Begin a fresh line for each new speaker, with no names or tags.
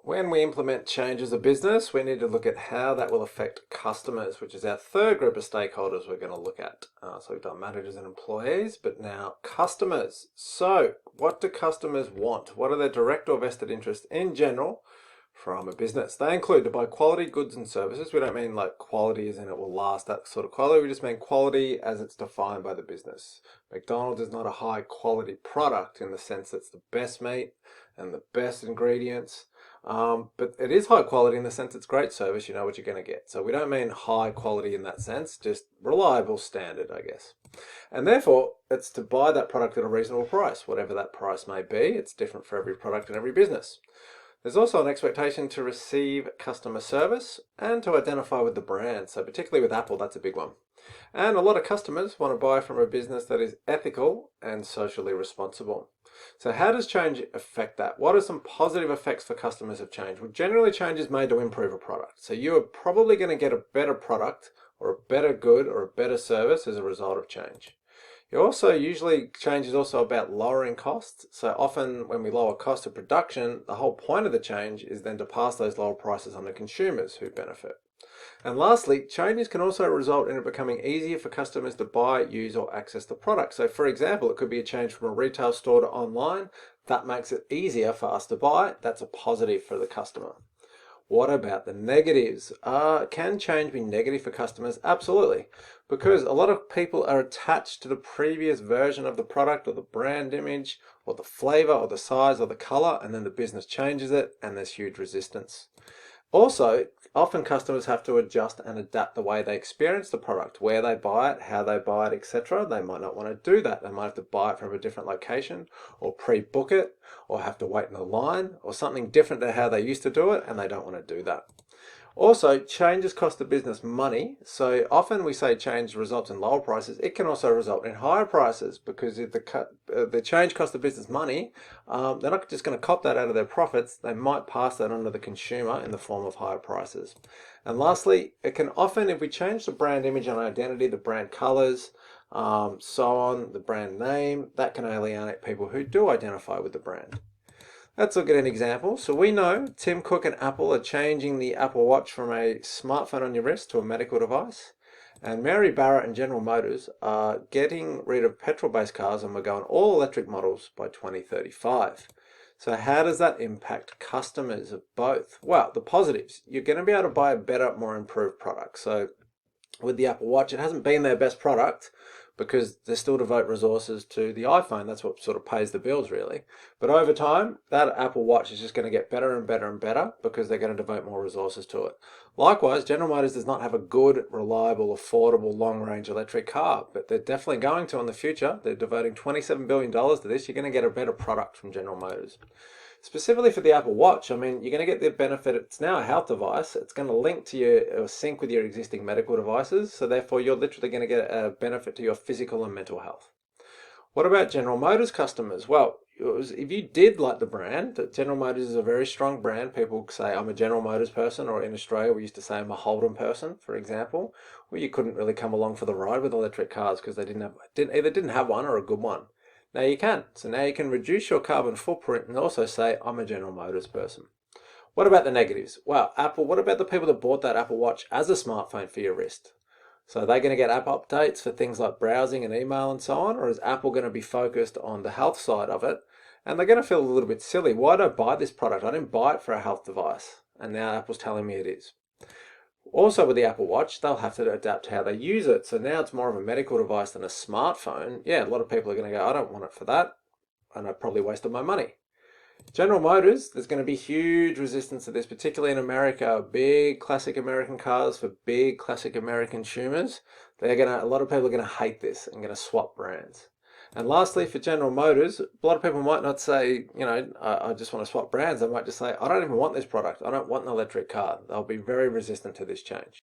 When we implement change as a business, we need to look at how that will affect customers, which is our third group of stakeholders we're going to look at. So we've done managers and employees, but now customers. So what do customers want? What are their direct or vested interests in general from a business? They include to buy quality goods and services. We don't mean like quality as in it will last, that sort of quality. We just mean quality as it's defined by the business. McDonald's is not a high quality product in the sense that it's the best meat and the best ingredients. But it is high quality in the sense it's great service, you know what you're going to get. So we don't mean high quality in that sense, just reliable standard, I guess. And therefore, it's to buy that product at a reasonable price, whatever that price may be. It's different for every product and every business. There's also an expectation to receive customer service and to identify with the brand. So particularly with Apple, that's a big one. And a lot of customers want to buy from a business that is ethical and socially responsible. So how does change affect that? What are some positive effects for customers of change? Well, generally change is made to improve a product. So you are probably going to get a better product or a better good or a better service as a result of change. You also usually change is also about lowering costs. So often when we lower cost of production, the whole point of the change is then to pass those lower prices on to consumers who benefit. And lastly, changes can also result in it becoming easier for customers to buy, use, or access the product. So for example, it could be a change from a retail store to online. That makes it easier for us to buy. That's a positive for the customer. What about the negatives? Can change be negative for customers? Absolutely, because a lot of people are attached to the previous version of the product or the brand image or the flavor or the size or the color, and then the business changes it and there's huge resistance. Also, often customers have to adjust and adapt the way they experience the product, where they buy it, how they buy it, etc. They might not want to do that. They might have to buy it from a different location or pre-book it or have to wait in a line or something different to how they used to do it, and they don't want to do that. Also, changes cost the business money. So often we say change results in lower prices. It can also result in higher prices because if the change costs the business money, they're not just going to cop that out of their profits. They might pass that on to the consumer in the form of higher prices. And lastly, it can often, if we change the brand image and identity, the brand colors, so on, the brand name, that can alienate people who do identify with the brand. Let's look at an example. So we know Tim Cook and Apple are changing the Apple Watch from a smartphone on your wrist to a medical device. And Mary Barra and General Motors are getting rid of petrol-based cars and we're going all electric models by 2035. So how does that impact customers of both? Well, the positives, you're going to be able to buy a better, more improved product. So with the Apple Watch, it hasn't been their best product because they still devote resources to the iPhone. That's what sort of pays the bills, really. But over time, that Apple Watch is just going to get better and better and better because they're going to devote more resources to it. Likewise, General Motors does not have a good, reliable, affordable, long-range electric car, but they're definitely going to in the future. They're devoting $27 billion to this. You're going to get a better product from General Motors. Specifically for the Apple Watch, I mean, you're going to get the benefit. It's now a health device. It's going to link to your, or sync with your existing medical devices. So therefore, you're literally going to get a benefit to your physical and mental health. What about General Motors customers? Well, if you did like the brand, General Motors is a very strong brand. People say, I'm a General Motors person, or in Australia, we used to say I'm a Holden person, for example, where you couldn't really come along for the ride with electric cars because they either didn't have one or a good one. Now you can. So now you can reduce your carbon footprint and also say, I'm a General Motors person. What about the negatives? Well, Apple, what about the people that bought that Apple Watch as a smartphone for your wrist? So are they going to get app updates for things like browsing and email and so on? Or is Apple going to be focused on the health side of it? And they're going to feel a little bit silly. Why did I buy this product? I didn't buy it for a health device. And now Apple's telling me it is. Also with the Apple Watch, they'll have to adapt how they use it. So now it's more of a medical device than a smartphone. Yeah, a lot of people are going to go, I don't want it for that. And I probably wasted my money. General Motors, there's going to be huge resistance to this, particularly in America. Big classic American cars for big classic American consumers. A lot of people are going to hate this and going to swap brands. And lastly, for General Motors, a lot of people might not say, I just want to swap brands. They might just say, I don't even want this product. I don't want an electric car. They'll be very resistant to this change.